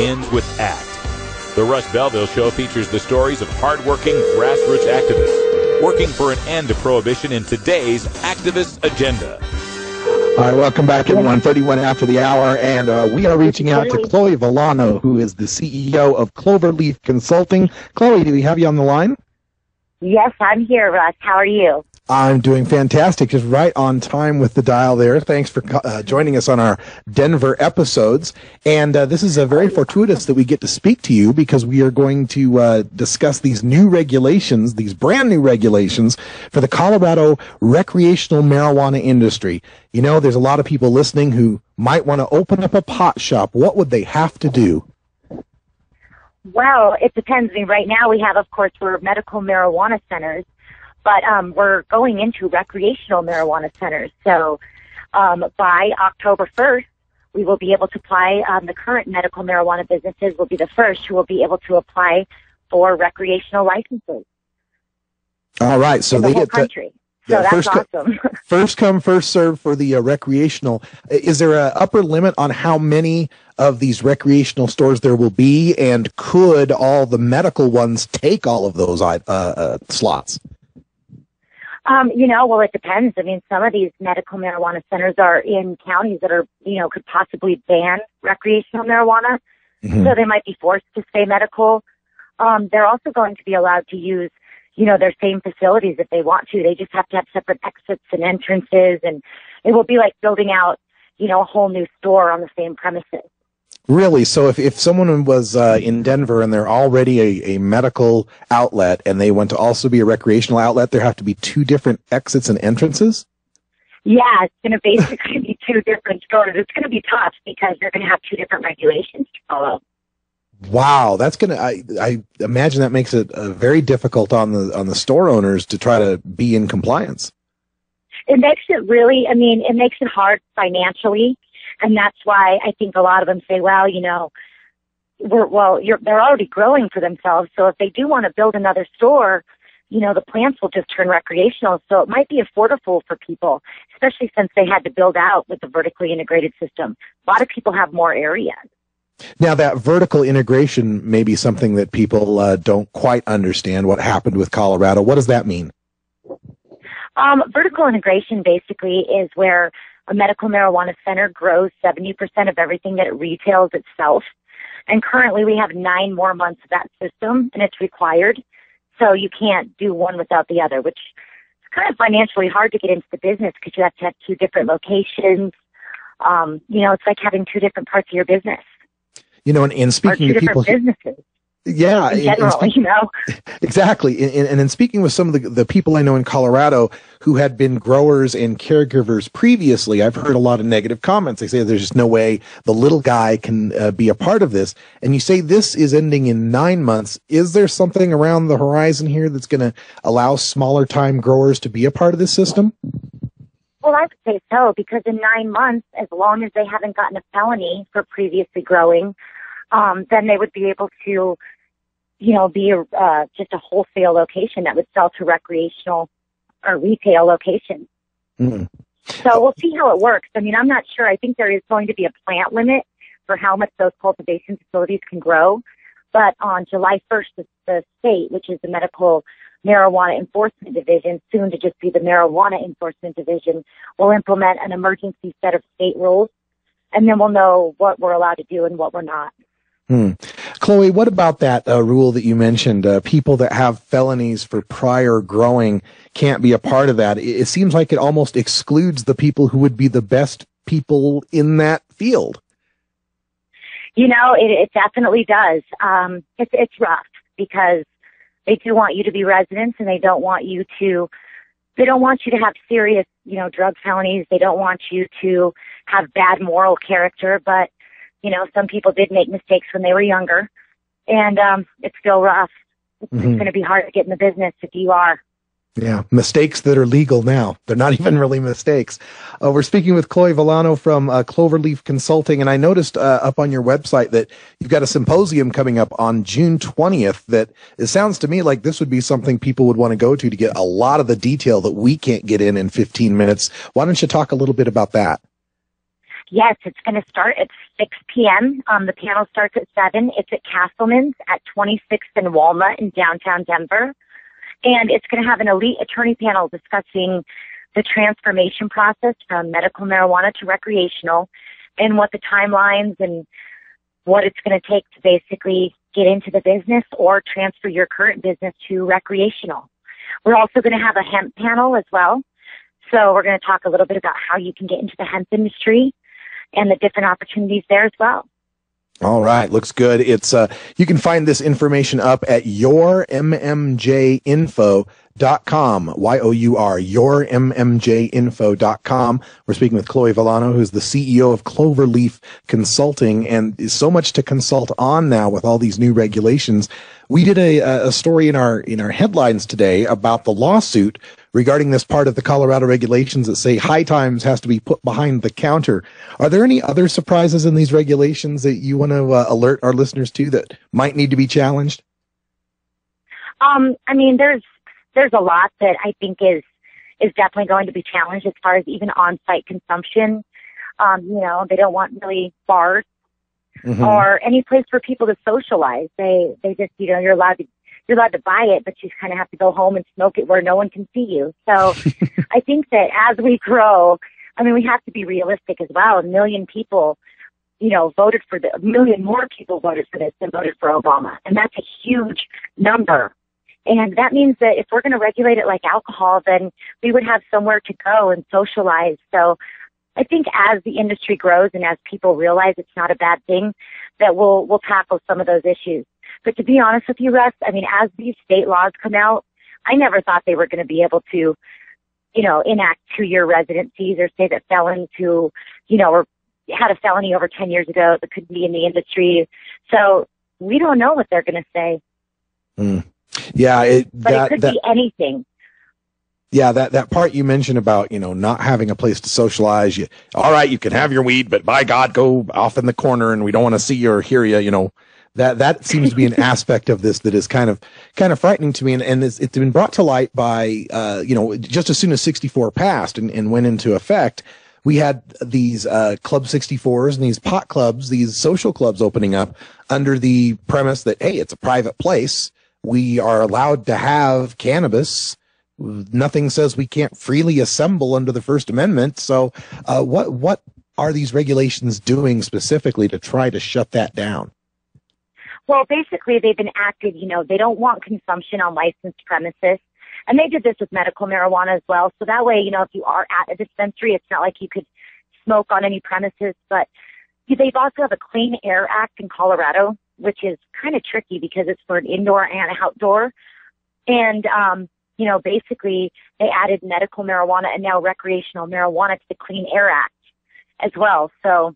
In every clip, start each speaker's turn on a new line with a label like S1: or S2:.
S1: begins with ACT. The Russ Belville Show features the stories of hardworking grassroots activists working for an end to prohibition in today's activist agenda.
S2: All right, welcome back, everyone. 31 after the hour, and we are reaching out to Chloe Villano, who is the CEO of Clover Leaf Consulting. Chloe, do we have you on the line?
S3: Yes, I'm here, Russ. How are you?
S2: I'm doing fantastic, just right on time with the dial there. Thanks for joining us on our Denver episodes. And this is very fortuitous that we get to speak to you because we are going to discuss these new regulations, these brand new regulations for the Colorado recreational marijuana industry. You know, there's a lot of people listening who might want to open up a pot shop. What would they have to do?
S3: Well, it depends. I mean, right now we have, of course, we're medical marijuana centers. But we're going into recreational marijuana centers. So by October 1st, we will be able to apply. The current medical marijuana businesses will be the first who will be able to apply for recreational licenses.
S2: All right. So
S3: they
S2: get
S3: country. So that's awesome.
S2: First come, first serve for the recreational. Is there an upper limit on how many of these recreational stores there will be? And could all the medical ones take all of those slots?
S3: Well, it depends. I mean, some of these medical marijuana centers are in counties that are, could possibly ban recreational marijuana. Mm-hmm. So they might be forced to stay medical. They're also going to be allowed to use, their same facilities if they want to. They just have to have separate exits and entrances, and it will be like building out, a whole new store on the same premises.
S2: Really? So if someone was in Denver and they're already a medical outlet and they want to also be a recreational outlet, there have to be two different exits and entrances?
S3: Yeah, it's going to basically be two different stores. It's going to be tough because they're going to have two different regulations to follow.
S2: Wow, that's going to, I imagine that makes it very difficult on the store owners to try to be in compliance.
S3: It makes it really, it makes it hard financially. And that's why I think a lot of them say, well, they're already growing for themselves. So if they do want to build another store, the plants will just turn recreational. So it might be affordable for people, especially since they had to build out with the vertically integrated system. A lot of people have more areas.
S2: Now, that vertical integration may be something that people don't quite understand what happened with Colorado. What does that mean?
S3: Vertical integration basically is where a medical marijuana center grows 70% of everything that it retails itself. And currently we have 9 more months of that system, and it's required. So you can't do one without the other, which is kind of financially hard to get into the business because you have to have 2 different locations. It's like having 2 different parts of your business.
S2: And speaking to people,
S3: businesses.
S2: Yeah,
S3: in general,
S2: Exactly. And in speaking with some of the people I know in Colorado who had been growers and caregivers previously, I've heard a lot of negative comments. They say there's just no way the little guy can be a part of this. And you say this is ending in 9 months. Is there something around the horizon here that's going to allow smaller time growers to be a part of this system?
S3: Well, I would say so, because in 9 months, as long as they haven't gotten a felony for previously growing, then they would be able to, be just a wholesale location that would sell to recreational or retail locations. Mm. So we'll see how it works. I'm not sure. I think there is going to be a plant limit for how much those cultivation facilities can grow. But on July 1st, the state, which is the Medical Marijuana Enforcement Division, soon to just be the Marijuana Enforcement Division, will implement an emergency set of state rules. And then we'll know what we're allowed to do and what we're not.
S2: Chloe, what about that rule that you mentioned? People that have felonies for prior growing can't be a part of that. It seems like it almost excludes the people who would be the best people in that field.
S3: It definitely does. It's rough because they do want you to be residents, and they don't want you to have serious, drug felonies. They don't want you to have bad moral character, but some people did make mistakes when they were younger, and it's still rough. It's going to be hard to get in the business if you are.
S2: Yeah, mistakes that are legal now. They're not even really mistakes. We're speaking with Chloe Villano from Clover Leaf Consulting, and I noticed up on your website that you've got a symposium coming up on June 20th that it sounds to me like this would be something people would want to go to get a lot of the detail that we can't get in 15 minutes. Why don't you talk a little bit about that?
S3: Yes, it's going to start at 6 p.m. The panel starts at 7. It's at Castleman's at 26th and Walnut in downtown Denver. And it's going to have an elite attorney panel discussing the transformation process from medical marijuana to recreational and what the timelines and what it's going to take to basically get into the business or transfer your current business to recreational. We're also going to have a hemp panel as well. So we're going to talk a little bit about how you can get into the hemp industry and the different opportunities there as well.
S2: All right. Looks good. It's, you can find this information up at yourmmjinfo.com, Y-O-U-R, yourmmjinfo.com. We're speaking with Chloe Villano, who's the CEO of Clover Leaf Consulting, and is so much to consult on now with all these new regulations. We did a story in our headlines today about the lawsuit regarding this part of the Colorado regulations that say high times has to be put behind the counter. Are there any other surprises in these regulations that you want to alert our listeners to that might need to be challenged?
S3: I mean, there's a lot that I think is definitely going to be challenged as far as even on-site consumption. They don't want really bars or any place for people to socialize. They just, you're allowed to buy it, but you kind of have to go home and smoke it where no one can see you. So I think that as we grow, I mean, we have to be realistic as well. 1 million people, voted for 1 million more people voted for this than voted for Obama. And that's a huge number. And that means that if we're going to regulate it like alcohol, then we would have somewhere to go and socialize. So I think as the industry grows and as people realize it's not a bad thing, that we'll tackle some of those issues. But to be honest with you, Russ, I mean, as these state laws come out, I never thought they were going to be able to, enact 2-year residencies or say that felons who, or had a felony over 10 years ago that couldn't be in the industry. So we don't know what they're going to say.
S2: Yeah.
S3: It could be anything.
S2: Yeah, that part you mentioned about, not having a place to socialize. All right, you can have your weed, but by God, go off in the corner and we don't want to see you or hear you, That seems to be an aspect of this that is kind of frightening to me. And it's been brought to light by, just as soon as 64 passed and went into effect, we had these Club 64s and these pot clubs, these social clubs opening up under the premise that, hey, it's a private place. We are allowed to have cannabis. Nothing says we can't freely assemble under the First Amendment. So what are these regulations doing specifically to try to shut that down?
S3: Well, basically, they've been acted, they don't want consumption on licensed premises. And they did this with medical marijuana as well. So that way, if you are at a dispensary, it's not like you could smoke on any premises. But they've also have a Clean Air Act in Colorado, which is kind of tricky because it's for an indoor and outdoor. And, basically they added medical marijuana and now recreational marijuana to the Clean Air Act as well. So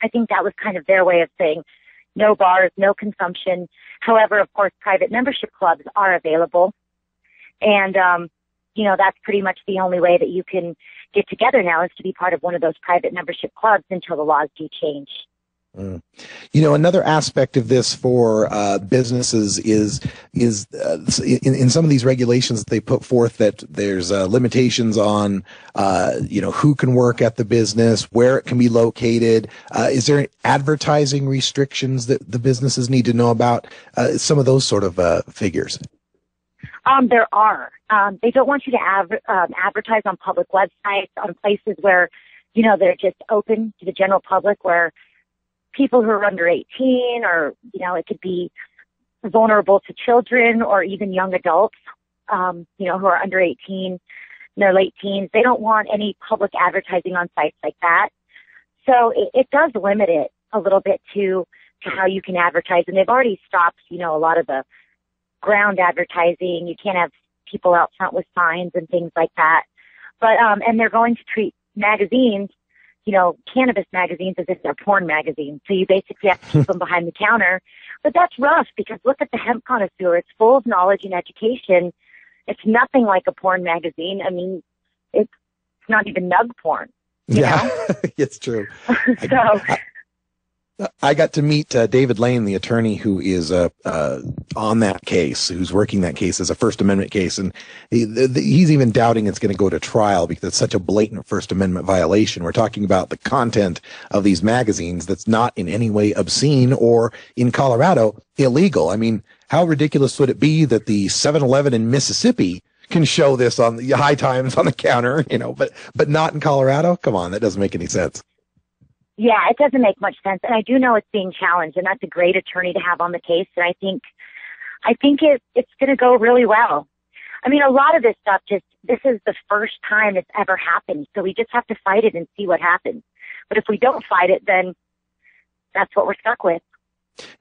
S3: I think that was kind of their way of saying no bars, no consumption. However, of course, private membership clubs are available. And, that's pretty much the only way that you can get together now is to be part of one of those private membership clubs until the laws do change.
S2: Another aspect of this for businesses is in some of these regulations that they put forth that there's limitations on, who can work at the business, where it can be located. Is there advertising restrictions that the businesses need to know about? Some of those sort of figures.
S3: There are. They don't want you to advertise on public websites, on places where, they're just open to the general public, where people who are under 18 or, it could be vulnerable to children or even young adults, who are under 18 in their late teens. They don't want any public advertising on sites like that. So it does limit it a little bit to how you can advertise. And they've already stopped, a lot of the ground advertising. You can't have people out front with signs and things like that. But, and they're going to treat magazines, cannabis magazines as if they're porn magazines. So you basically have to keep them behind the counter. But that's rough because look at the Hemp Connoisseur. It's full of knowledge and education. It's nothing like a porn magazine. I mean, it's not even nug porn. You know?
S2: It's true.
S3: So
S2: I got to meet David Lane, the attorney who is on that case, who's working that case as a First Amendment case, and he's even doubting it's going to go to trial because it's such a blatant First Amendment violation. We're talking about the content of these magazines that's not in any way obscene or, in Colorado, illegal. I mean, how ridiculous would it be that the 7-Eleven in Mississippi can show this on the High Times on the counter, but not in Colorado? Come on, that doesn't make any sense.
S3: Yeah, it doesn't make much sense. And I do know it's being challenged, and that's a great attorney to have on the case. And I think it's going to go really well. I mean, a lot of this stuff this is the first time it's ever happened. So we just have to fight it and see what happens. But if we don't fight it, then that's what we're stuck with.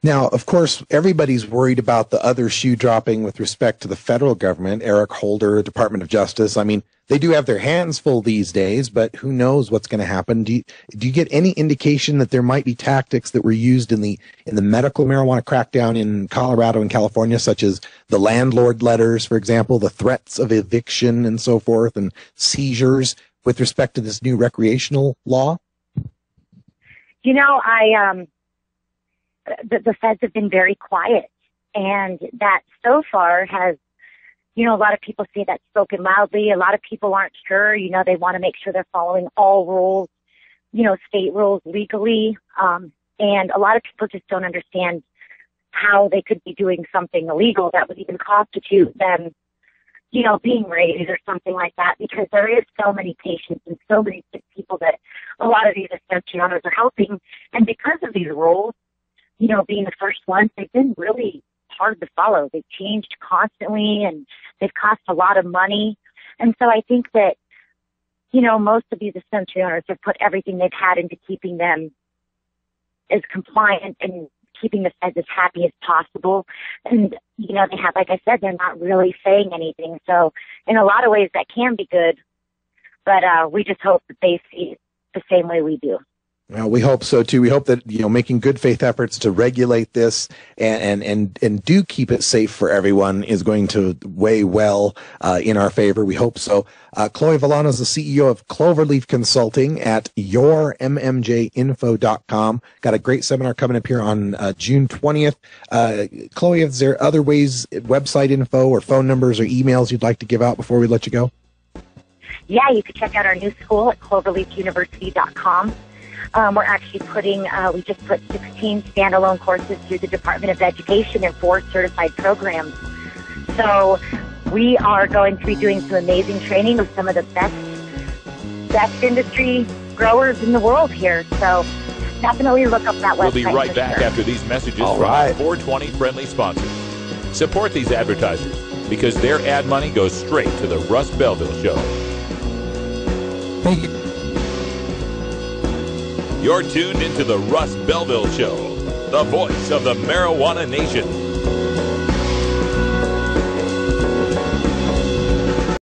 S2: Now, of course, everybody's worried about the other shoe dropping with respect to the federal government, Eric Holder, Department of Justice. I mean, they do have their hands full these days, but who knows what's going to happen? Do you get any indication that there might be tactics that were used in the medical marijuana crackdown in Colorado and California, such as the landlord letters, for example, the threats of eviction and so forth, and seizures with respect to this new recreational law?
S3: The feds have been very quiet, and that so far has, a lot of people say that's spoken loudly. A lot of people aren't sure. They want to make sure they're following all rules, state rules legally. And a lot of people just don't understand how they could be doing something illegal that would even constitute them, being raised or something like that, because there is so many patients and so many sick people that a lot of these dispensary owners are helping. And because of these rules, being the first ones, they've been really hard to follow. They've changed constantly, and they've cost a lot of money. And so I think that, most of these dispensary owners have put everything they've had into keeping them as compliant and keeping the feds as happy as possible. And, they have, like I said, they're not really saying anything. So in a lot of ways that can be good, but we just hope that they see it the same way we do.
S2: Well, we hope so too. We hope that, making good faith efforts to regulate this and do keep it safe for everyone is going to weigh well in our favor. We hope so. Chloe Villano is the CEO of Clover Leaf Consulting at yourmmjinfo.com. Got a great seminar coming up here on June 20th. Chloe, is there other ways, website info or phone numbers or emails you'd like to give out before we let you go?
S3: Yeah, you can check out our new school at cloverleafuniversity.com. We're actually we just put 16 standalone courses through the Department of Education and 4 certified programs. So we are going to be doing some amazing training with some of the best industry growers in the world here. So definitely look up that website.
S1: We'll be right back after these messages from our 420 friendly sponsors. Support these advertisers because their ad money goes straight to the Russ Belville Show.
S2: Thank you.
S1: You're tuned into the Russ Belville Show, the voice of the marijuana nation.